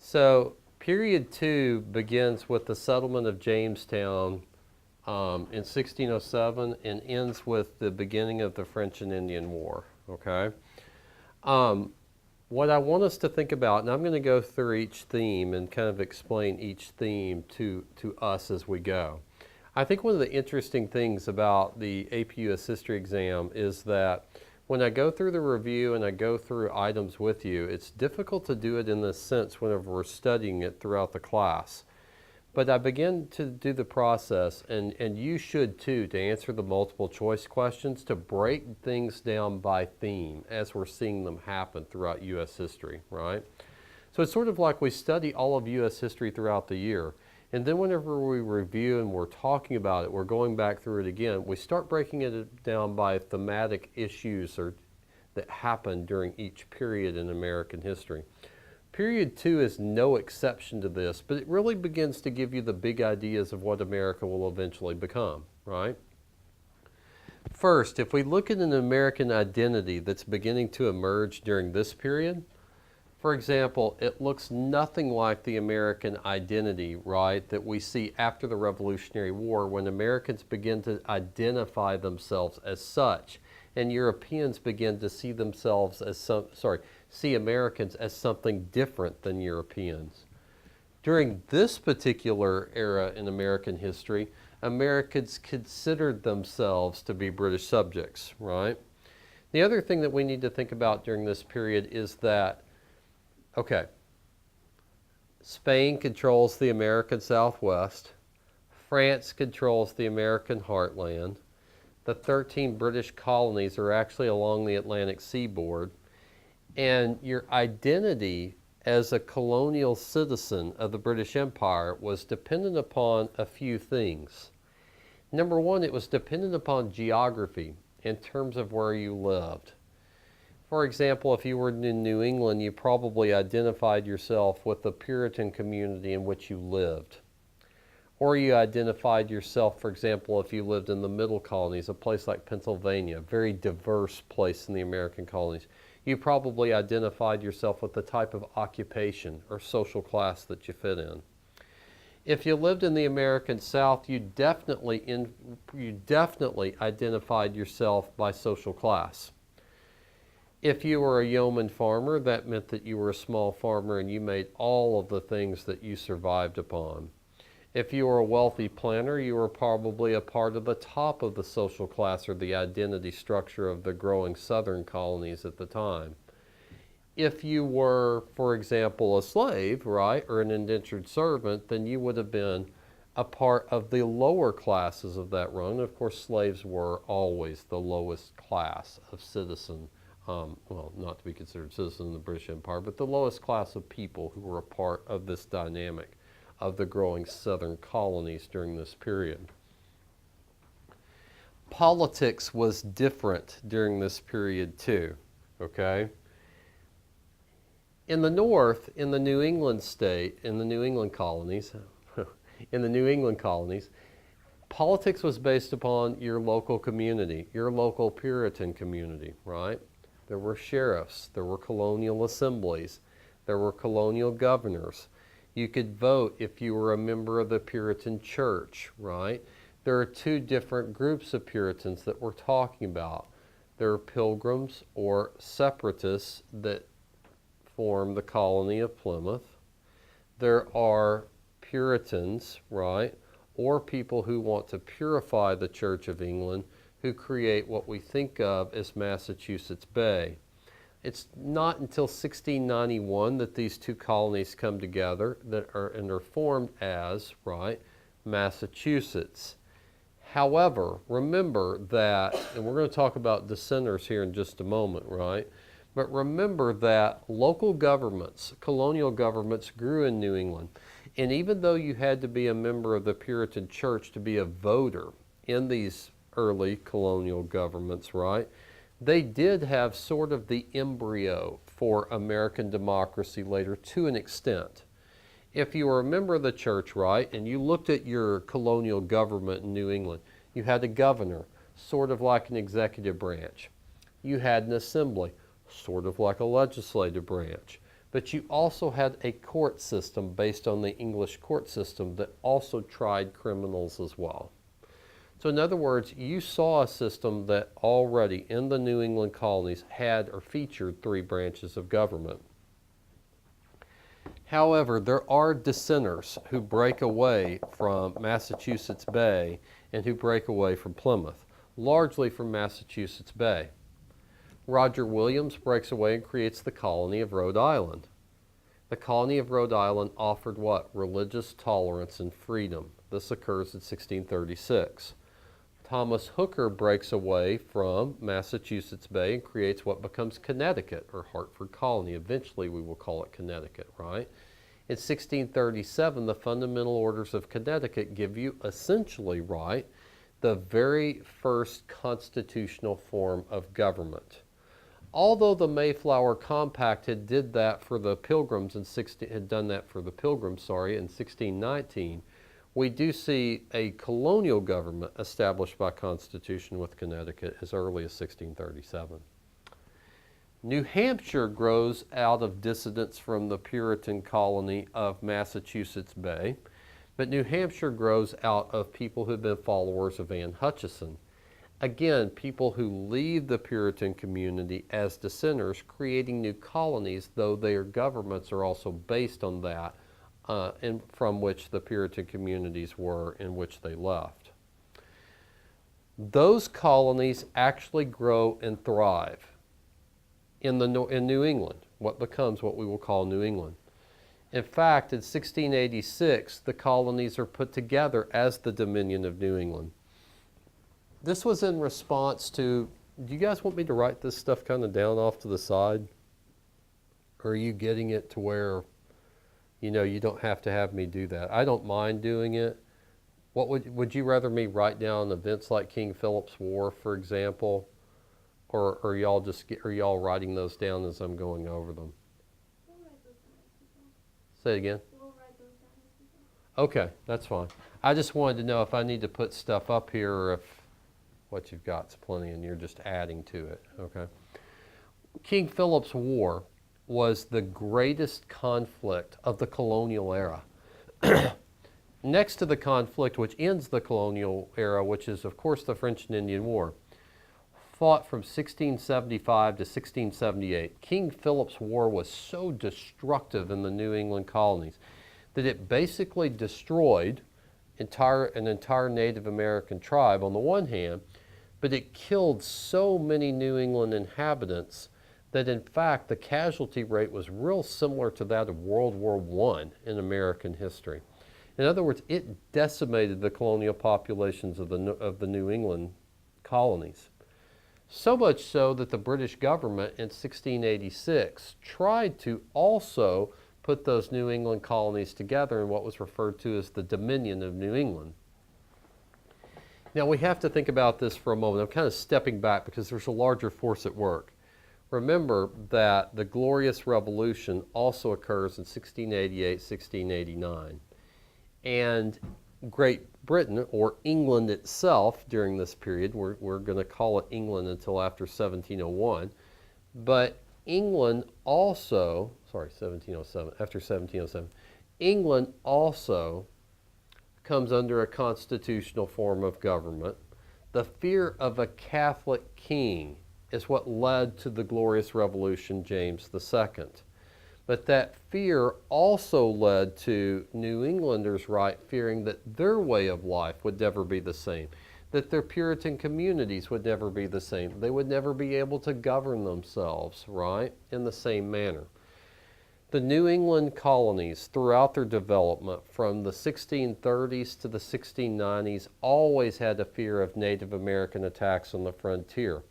So period two begins with the settlement of Jamestown in 1607 and ends with the beginning of the French and Indian War. Okay. Um, what I want us to think about, and I'm going to go through each theme and kind of explain each theme to us as we go. I think one of the interesting things about the APUS history exam is that when I go through the review and I go through items with you, it's difficult to do it in this sense whenever we're studying it throughout the class. But I begin to do the process, and you should too, to answer the multiple choice questions, to break things down by theme as we're seeing them happen throughout U.S. history, right? So it's sort of like we study all of U.S. history throughout the year. And then whenever we review and we're talking about it, we're going back through it again, we start breaking it down by thematic issues that happened during each period in American history. Period two is no exception to this, but it really begins to give you the big ideas of what America will eventually become, right? First, if we look at an American identity that's beginning to emerge during this period, for example, it looks nothing like the American identity, right, that we see after the Revolutionary War when Americans begin to identify themselves as such and Europeans begin to see themselves as see Americans as something different than Europeans. During this particular era in American history, Americans considered themselves to be British subjects, right? The other thing that we need to think about during this period is that, okay, Spain controls the American Southwest, France controls the American heartland, the 13 British colonies are actually along the Atlantic seaboard, and your identity as a colonial citizen of the British Empire was dependent upon a few things. Number one, it was dependent upon geography in terms of where you lived. For example, if you were in New England, you probably identified yourself with the Puritan community in which you lived. Or you identified yourself, for example, if you lived in the Middle Colonies, a place like Pennsylvania, a very diverse place in the American colonies. You probably identified yourself with the type of occupation or social class that you fit in. If you lived in the American South, you definitely identified yourself by social class. If you were a yeoman farmer, that meant that you were a small farmer and you made all of the things that you survived upon. If you were a wealthy planter, you were probably a part of the top of the social class or the identity structure of the growing southern colonies at the time. If you were, for example, a slave, right, or an indentured servant, then you would have been a part of the lower classes of that rung. Of course, slaves were always the lowest class of citizen, well, not to be considered citizen in the British Empire, but the lowest class of people who were a part of this dynamic of the growing southern colonies during this period. Politics was different during this period too, okay? In the North, in the New England state, in the New England colonies, politics was based upon your local community, your local Puritan community, right? There were sheriffs, there were colonial assemblies, there were colonial governors. You could vote if you were a member of the Puritan church, right? There are two different groups of Puritans that we're talking about. There are pilgrims or separatists that form the colony of Plymouth. There are Puritans, right? Or people who want to purify the Church of England, who create what we think of as Massachusetts Bay. It's not until 1691 that these two colonies come together and are formed as, right, Massachusetts. However, remember that, and we're going to talk about dissenters here in just a moment, right? But remember that local governments, colonial governments, grew in New England. And even though you had to be a member of the Puritan Church to be a voter in these early colonial governments, right? They did have sort of the embryo for American democracy later to an extent. If you were a member of the church, right, and you looked at your colonial government in New England, you had a governor, sort of like an executive branch. You had an assembly, sort of like a legislative branch. but you also had a court system based on the English court system that also tried criminals as well. So in other words, you saw a system that already in the New England colonies had or featured three branches of government. However, there are dissenters who break away from Massachusetts Bay and who break away from Plymouth, largely from Massachusetts Bay. Roger Williams breaks away and creates the colony of Rhode Island. The colony of Rhode Island offered what? Religious tolerance and freedom. This occurs in 1636. Thomas Hooker breaks away from Massachusetts Bay and creates what becomes Connecticut, or Hartford Colony. Eventually we will call it Connecticut, right? In 1637, the Fundamental Orders of Connecticut give you essentially, right, the very first constitutional form of government. Although the Mayflower Compact had done that for the Pilgrims in 1619, we do see a colonial government established by Constitution with Connecticut as early as 1637. New Hampshire grows out of dissidence from the Puritan colony of Massachusetts Bay, but New Hampshire grows out of people who've been followers of Anne Hutchinson. Again, people who leave the Puritan community as dissenters, creating new colonies, though their governments are also based on that, and from which the Puritan communities were in which they left. Those colonies actually grow and thrive in New England, what becomes what we will call New England. In fact, in 1686, the colonies are put together as the Dominion of New England. This was in response to, do you guys want me to write this stuff kind of down off to the side? Or are you getting it to where, you know, you don't have to have me do that? I don't mind doing it. What would you rather me write down events like King Philip's War, for example? Or are y'all writing those down as I'm going over them? We'll write those down as we go. Say it again. We'll write those down as we go. Okay, that's fine. I just wanted to know if I need to put stuff up here or if what you've got's plenty and you're just adding to it, okay? King Philip's War was the greatest conflict of the colonial era. Next to the conflict which ends the colonial era, which is of course the French and Indian War, fought from 1675 to 1678. King Philip's War was so destructive in the New England colonies that it basically destroyed an entire Native American tribe on the one hand, but it killed so many New England inhabitants that in fact the casualty rate was real similar to that of World War I in American history. In other words, it decimated the colonial populations of the New England colonies. So much so that the British government in 1686 tried to also put those New England colonies together in what was referred to as the Dominion of New England. Now we have to think about this for a moment. I'm kind of stepping back because there's a larger force at work. Remember that the Glorious Revolution also occurs in 1688, 1689. And Great Britain, or England itself during this period, we're going to call it England until after 1701, but England also, sorry, 1707, after 1707, England also comes under a constitutional form of government. The fear of a Catholic king is what led to the Glorious Revolution, James II. But that fear also led to New Englanders, right, fearing that their way of life would never be the same, that their Puritan communities would never be the same. They would never be able to govern themselves, right, in the same manner. The New England colonies throughout their development from the 1630s to the 1690s always had a fear of Native American attacks on the frontier.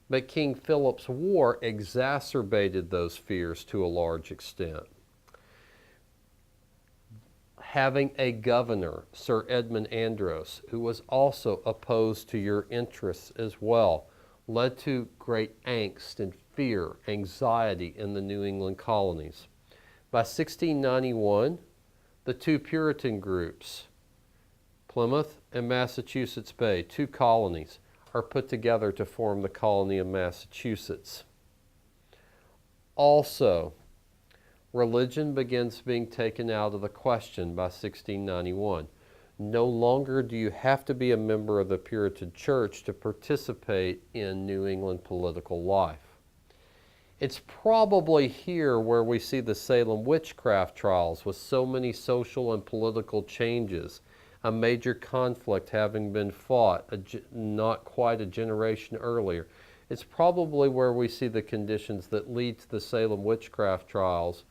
But King Philip's War exacerbated those fears to a large extent. Having a governor, Sir Edmund Andros, who was also opposed to your interests as well, led to great angst and fear, anxiety in the New England colonies. By 1691, the two Puritan groups, Plymouth and Massachusetts Bay, two colonies, are put together to form the colony of Massachusetts. Also, religion begins being taken out of the question by 1691. No longer do you have to be a member of the Puritan Church to participate in New England political life. It's probably here where we see the Salem witchcraft trials with so many social and political changes, a major conflict having been fought not quite a generation earlier. It's probably where we see the conditions that lead to the Salem witchcraft trials.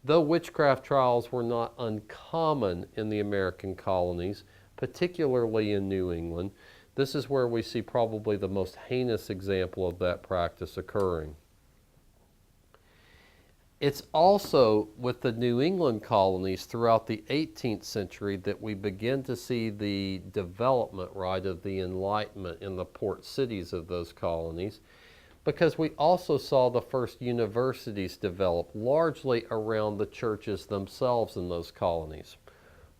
Though witchcraft trials were not uncommon in the American colonies, particularly in New England, this is where we see probably the most heinous example of that practice occurring. It's also with the New England colonies throughout the 18th century that we begin to see the development, right, of the Enlightenment in the port cities of those colonies, because we also saw the first universities develop largely around the churches themselves in those colonies.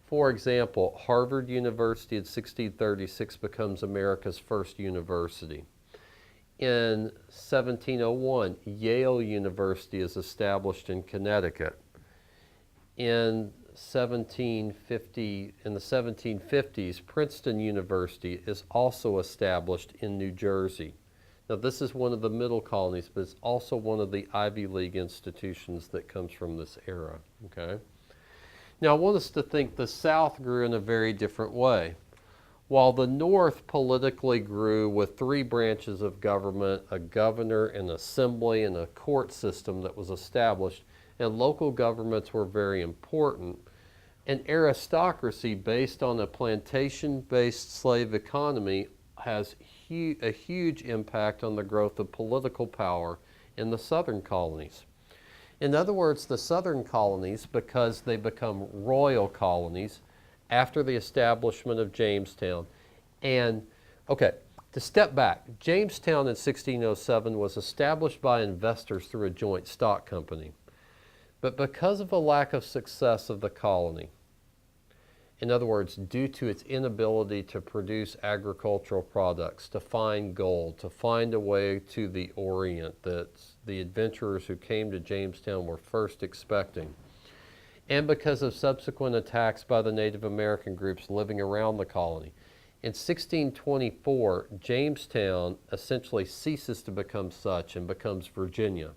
For example, Harvard University in 1636 becomes America's first university. In 1701, Yale University is established in Connecticut. In the 1750s, Princeton University is also established in New Jersey. Now, this is one of the middle colonies, but it's also one of the Ivy League institutions that comes from this era, okay? Now, I want us to think the South grew in a very different way. While the North politically grew with three branches of government, a governor, an assembly, and a court system that was established, and local governments were very important, an aristocracy based on a plantation-based slave economy has a huge impact on the growth of political power in the southern colonies. In other words, the southern colonies, because they become royal colonies after the establishment of Jamestown, and, okay, to step back, Jamestown in 1607 was established by investors through a joint stock company. But because of a lack of success of the colony, in other words, due to its inability to produce agricultural products, to find gold, to find a way to the Orient that the adventurers who came to Jamestown were first expecting, and because of subsequent attacks by the Native American groups living around the colony, in 1624, Jamestown essentially ceases to become such and becomes Virginia.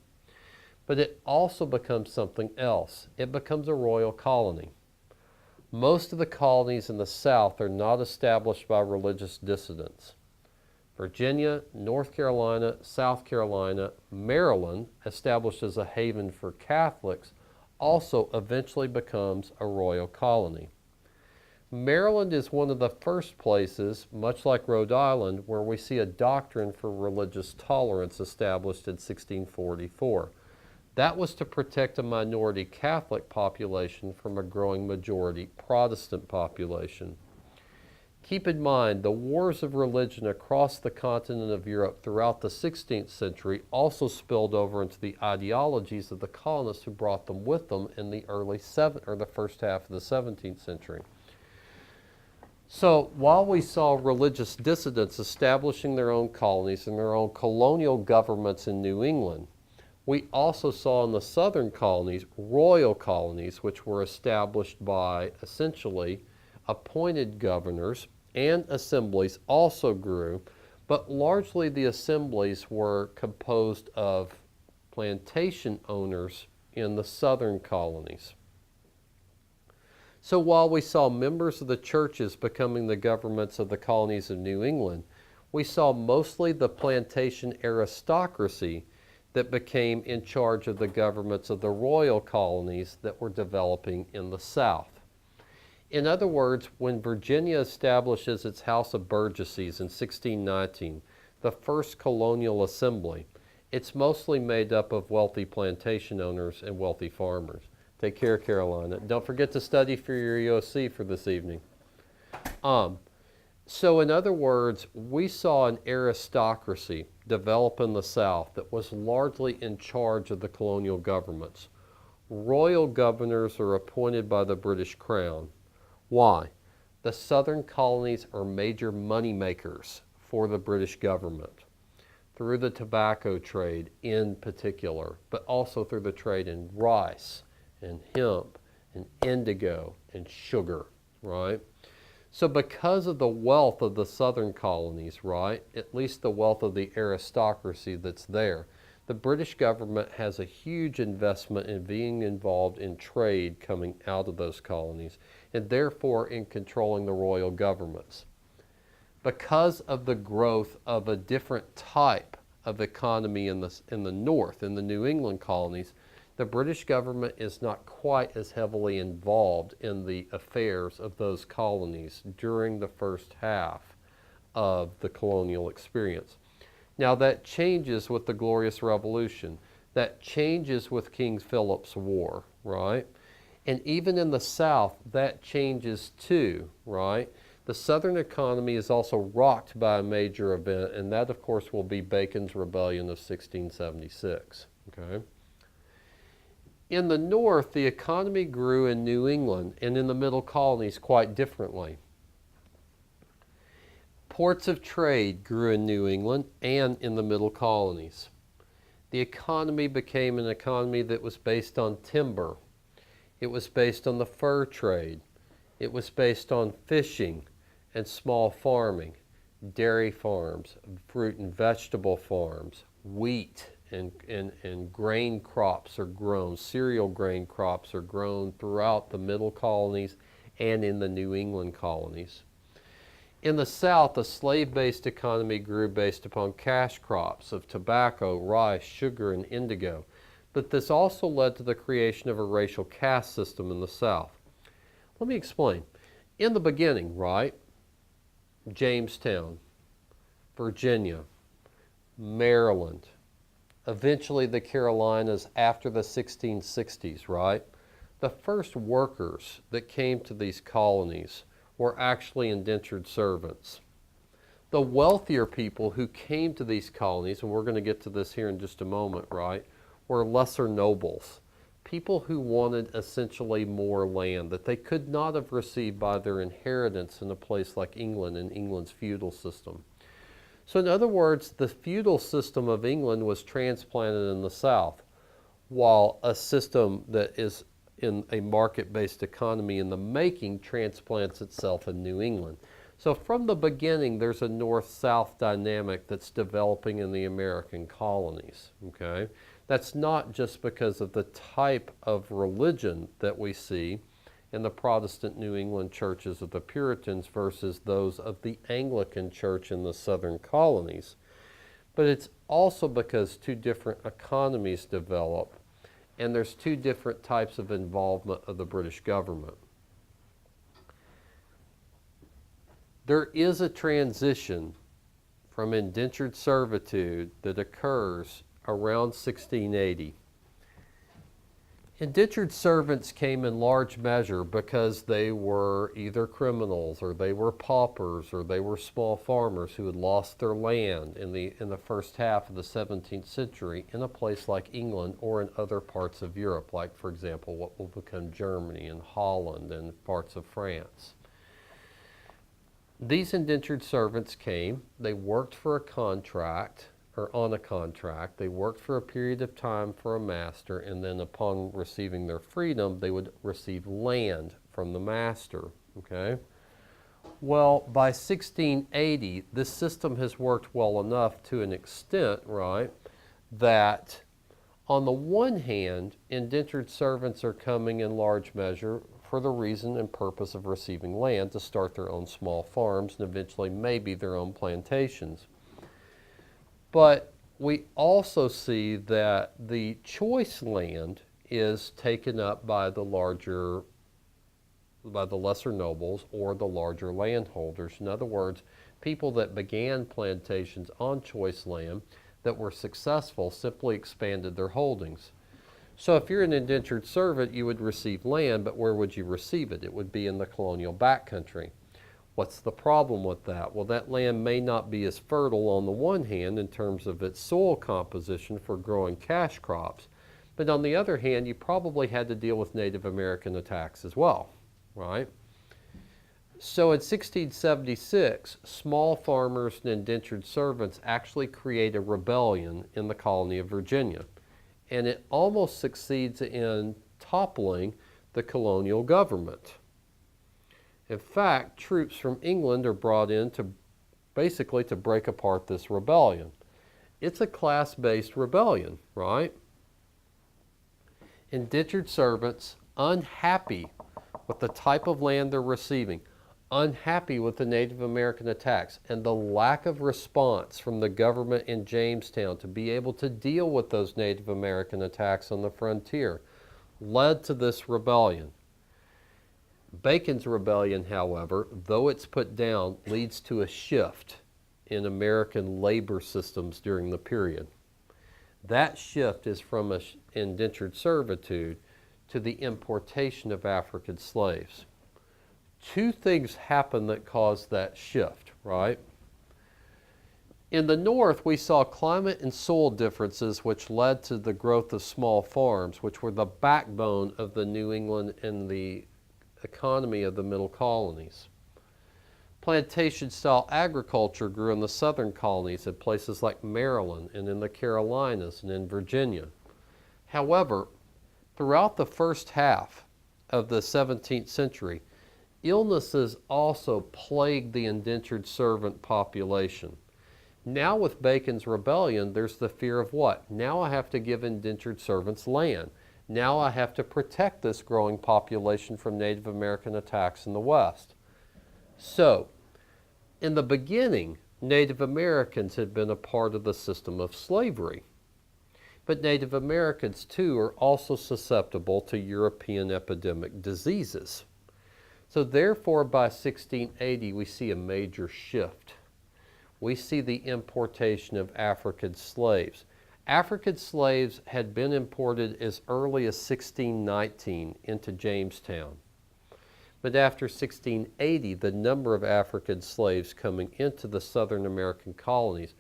But it also becomes something else. It becomes a royal colony. Most of the colonies in the South are not established by religious dissidents. Virginia, North Carolina, South Carolina, Maryland, established as a haven for Catholics, also eventually becomes a royal colony. Maryland is one of the first places, much like Rhode Island, where we see a doctrine for religious tolerance established in 1644. That was to protect a minority Catholic population from a growing majority Protestant population. Keep in mind, the wars of religion across the continent of Europe throughout the 16th century also spilled over into the ideologies of the colonists who brought them with them in the the first half of the 17th century. So while we saw religious dissidents establishing their own colonies and their own colonial governments in New England, we also saw in the southern colonies royal colonies, which were established by essentially appointed governors, and assemblies also grew, but largely the assemblies were composed of plantation owners in the southern colonies. So while we saw members of the churches becoming the governments of the colonies of New England, we saw mostly the plantation aristocracy that became in charge of the governments of the royal colonies that were developing in the South. In other words, when Virginia establishes its House of Burgesses in 1619, the first colonial assembly, it's mostly made up of wealthy plantation owners and wealthy farmers. Take care, Carolina. Don't forget to study for your EOC for this evening. So in other words, we saw an aristocracy develop in the South that was largely in charge of the colonial governments. Royal governors are appointed by the British Crown. Why? The southern colonies are major money makers for the British government through the tobacco trade in particular, but also through the trade in rice and hemp and indigo and sugar, right? So because of the wealth of the southern colonies, right, at least the wealth of the aristocracy that's there, the British government has a huge investment in being involved in trade coming out of those colonies, and therefore in controlling the royal governments. Because of the growth of a different type of economy in the north, in the New England colonies, the British government is not quite as heavily involved in the affairs of those colonies during the first half of the colonial experience. Now that changes with the Glorious Revolution. That changes with King Philip's War, right? And even in the South, that changes too, right? The Southern economy is also rocked by a major event, and that, of course, will be Bacon's Rebellion of 1676, okay? In the North, the economy grew in New England and in the Middle Colonies quite differently. Ports of trade grew in New England and in the Middle Colonies. The economy became an economy that was based on timber. It was based on the fur trade. It was based on fishing and small farming, dairy farms, fruit and vegetable farms, wheat and grain crops are grown, cereal grain crops are grown throughout the Middle Colonies and in the New England colonies. In the South, a slave-based economy grew based upon cash crops of tobacco, rice, sugar, and indigo. But this also led to the creation of a racial caste system in the South. Let me explain. In the beginning, right, Jamestown, Virginia, Maryland, eventually the Carolinas after the 1660s, right? The first workers that came to these colonies were actually indentured servants. The wealthier people who came to these colonies, and we're going to get to this here in just a moment, right, were lesser nobles. People who wanted essentially more land that they could not have received by their inheritance in a place like England and England's feudal system. So in other words, the feudal system of England was transplanted in the South, while a system that is in a market-based economy in the making transplants itself in New England. So from the beginning, there's a north-south dynamic that's developing in the American colonies, okay? That's not just because of the type of religion that we see in the Protestant New England churches of the Puritans versus those of the Anglican Church in the southern colonies. But it's also because two different economies develop, and there's two different types of involvement of the British government. There is a transition from indentured servitude that occurs around 1680. Indentured servants came in large measure because they were either criminals or they were paupers or they were small farmers who had lost their land in the first half of the 17th century in a place like England or in other parts of Europe, like, for example, what will become Germany and Holland and parts of France. These indentured servants came, they worked for a contract, or on a contract, they worked for a period of time for a master, and then upon receiving their freedom, they would receive land from the master, okay? Well, by 1680, this system has worked well enough to an extent, right, that on the one hand, indentured servants are coming in large measure for the reason and purpose of receiving land to start their own small farms and eventually maybe their own plantations. But we also see that the choice land is taken up by the lesser nobles or the larger landholders. In other words, people that began plantations on choice land that were successful simply expanded their holdings. So if you're an indentured servant, you would receive land, but where would you receive it? It would be in the colonial backcountry. What's the problem with that? Well, that land may not be as fertile on the one hand in terms of its soil composition for growing cash crops, but on the other hand, you probably had to deal with Native American attacks as well, right? So in 1676, small farmers and indentured servants actually create a rebellion in the colony of Virginia, and it almost succeeds in toppling the colonial government. In fact, troops from England are brought in to basically to break apart this rebellion. It's a class-based rebellion, right? Indentured servants, unhappy with the type of land they're receiving, unhappy with the Native American attacks, and the lack of response from the government in Jamestown to be able to deal with those Native American attacks on the frontier, led to this rebellion. Bacon's rebellion, however, though it's put down, leads to a shift in American labor systems during the period. That shift is from indentured servitude to the importation of African slaves. Two things happen that caused that shift, right? In the North, we saw climate and soil differences which led to the growth of small farms, which were the backbone of the New England and the economy of the middle colonies. Plantation-style agriculture grew in the southern colonies in places like Maryland and in the Carolinas and in Virginia. However, throughout the first half of the 17th century, illnesses also plagued the indentured servant population. Now with Bacon's rebellion, there's the fear of what? Now I have to give indentured servants land. Now I have to protect this growing population from Native American attacks in the West. So, in the beginning, Native Americans had been a part of the system of slavery. But Native Americans, too, are also susceptible to European epidemic diseases. So therefore, by 1680, we see a major shift. We see the importation of African slaves. African slaves had been imported as early as 1619 into Jamestown. But after 1680, the number of African slaves coming into the Southern American colonies,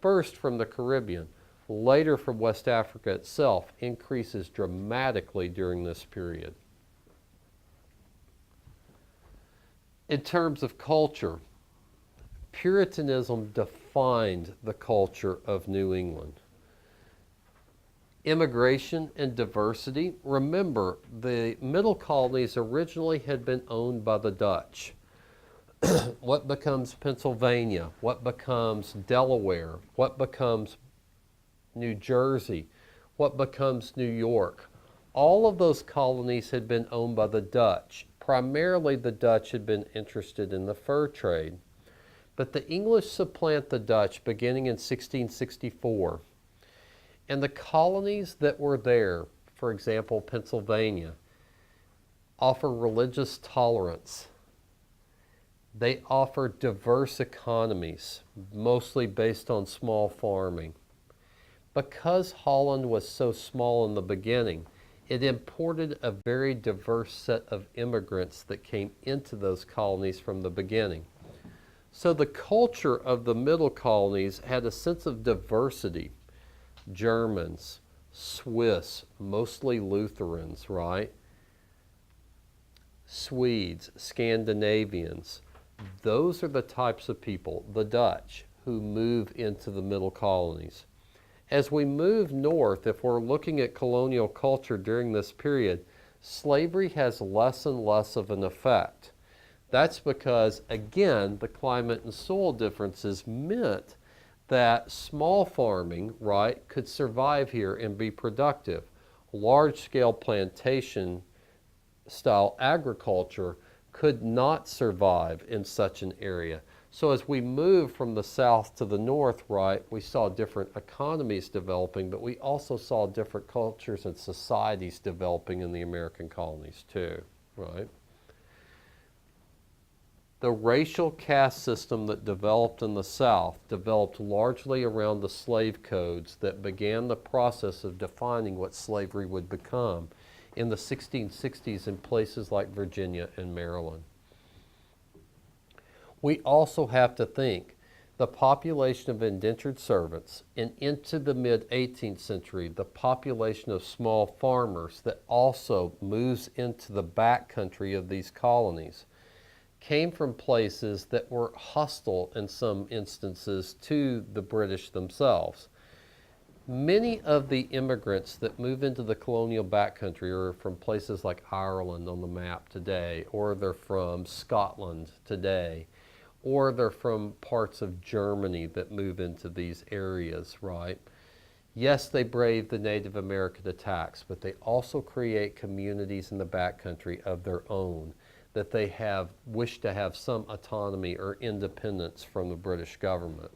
first from the Caribbean, later from West Africa itself, increases dramatically during this period. In terms of culture, Puritanism defined the culture of New England. Immigration and diversity. Remember, the middle colonies originally had been owned by the Dutch. What becomes Pennsylvania? What becomes Delaware? What becomes New Jersey? What becomes New York? All of those colonies had been owned by the Dutch. Primarily, the Dutch had been interested in the fur trade. But the English supplant the Dutch beginning in 1664. And the colonies that were there, for example, Pennsylvania, offer religious tolerance. They offer diverse economies, mostly based on small farming. Because Holland was so small in the beginning, it imported a very diverse set of immigrants that came into those colonies from the beginning. So the culture of the middle colonies had a sense of diversity. Germans, Swiss, mostly Lutherans, right? Swedes, Scandinavians. Those are the types of people, the Dutch, who move into the middle colonies. As we move north, if we're looking at colonial culture during this period, slavery has less and less of an effect. That's because, again, the climate and soil differences meant that small farming, right, could survive here and be productive. Large-scale plantation-style agriculture could not survive in such an area. So as we move from the south to the north, right, we saw different economies developing, but we also saw different cultures and societies developing in the American colonies too, right? The racial caste system that developed in the South developed largely around the slave codes that began the process of defining what slavery would become in the 1660s in places like Virginia and Maryland. We also have to think the population of indentured servants, and into the mid-18th century, the population of small farmers that also moves into the backcountry of these colonies, came from places that were hostile in some instances to the British themselves. Many of the immigrants that move into the colonial backcountry are from places like Ireland on the map today, or they're from Scotland today, or they're from parts of Germany that move into these areas, right? Yes, they brave the Native American attacks, but they also create communities in the backcountry of their own that they have wish to have some autonomy or independence from the British government.